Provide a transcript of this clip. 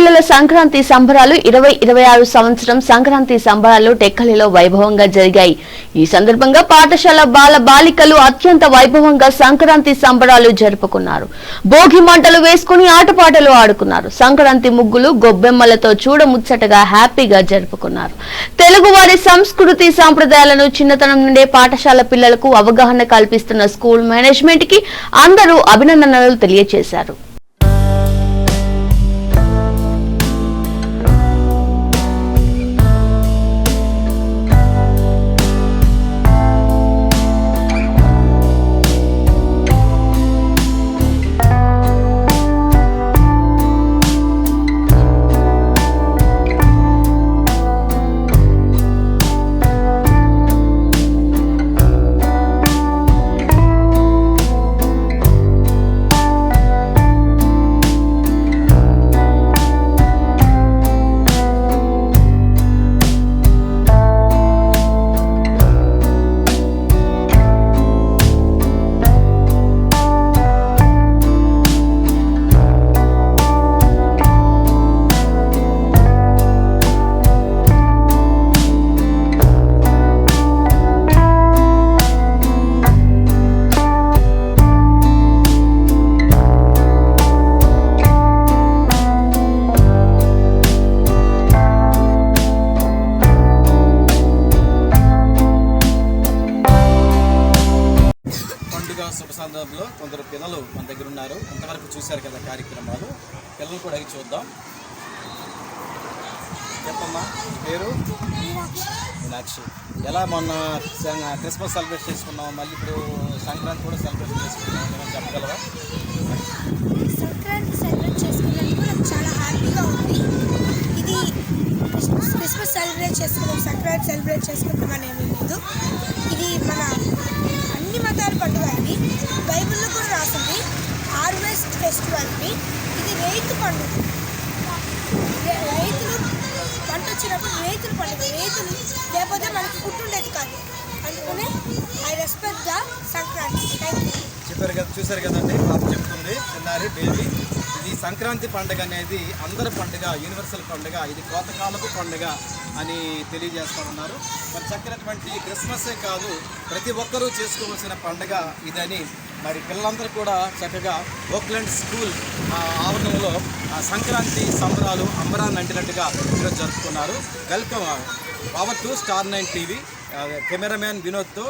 పిల్లల సంక్రాంతి సంబరాలు 2026 సంవత్సరం సంక్రాంతి సంబరాలు టెక్కలిలో వైభవంగా జరిగాయి. ఈ సందర్భంగా పాఠశాల బాల బాలికలు అత్యంత వైభవంగా సంక్రాంతి సంబరాలు జరుపుకున్నారు. భోగి మంటలు వేసుకుని ఆటపాటలు ఆడుకున్నారు. సంక్రాంతి ముగ్గులు గొబ్బెమ్మలతో చూడముచ్చటగా హ్యాపీగా జరుపుకున్నారు. తెలుగువారి సంస్కృతి సంప్రదాయాలను చిన్నతనం నుండే పాఠశాల పిల్లలకు అవగాహన కల్పిస్తున్న స్కూల్ మేనేజ్మెంట్ కి అందరూ అభినందనలు తెలియజేశారు. శుభ సందర్భంలో కొందరు పిల్లలు మన దగ్గర ఉన్నారు. అంతవరకు చూశారు కదా కార్యక్రమాలు. పిల్లలు కూడా అడిగి చూద్దాం. చెప్పమ్మా, పేరు? మీనాక్షి. ఎలా మొన్న క్రిస్మస్ సెలబ్రేట్ చేసుకున్నాం, మళ్ళీ ఇప్పుడు సంక్రాంతి కూడా సెలబ్రేట్ చేసుకున్నాం, ఏమైనా చెప్పగలవా? సంక్రాంతి సెలబ్రేట్ చేసుకున్నందుకు నాకు చాలా హ్యాపీగా ఉంది. ఇది క్రిస్మస్ సెలబ్రేట్ చేసుకున్నాం, సంక్రాంతి సెలబ్రేట్ చేసుకుంటాం అనేవి లేదు. ఇది మన అన్ని మతాల పండుగ. ఇది బైబిల్లో కూడా రాసింది హార్వెస్ట్ ఫెస్టివల్ని. ఇది రైతు పండుగ. రైతులు పంట వచ్చినప్పుడు రైతుల పండుగ. రైతులు లేకపోతే మనకి ఫుడ్ ఉండేది కాదు. అందుకనే I respect the Sankranti. Thank you. చెప్పారు కదా, చూశారు కదండి, పాప చెప్తుంది, చిన్నారి బేబీ. ఇది సంక్రాంతి పండుగ అనేది అందరి పండుగ, యూనివర్సల్ పండుగ, ఇది కోతకాలపు పండుగ అని తెలియజేస్తూ ఉన్నారు. మరి చక్కనటువంటి క్రిస్మస్సే కాదు, ప్రతి ఒక్కరూ చేసుకోవాల్సిన పండుగ ఇదని మరి పిల్లలందరూ కూడా చక్కగా ఓక్లాండ్ స్కూల్ ఆవరణంలో సంక్రాంతి సంబరాలు అంబరాన్ని అంటినట్టుగా ఈరోజు జరుపుకున్నారు. Welcome power to star 9 TV. Cameraman వినోద్తో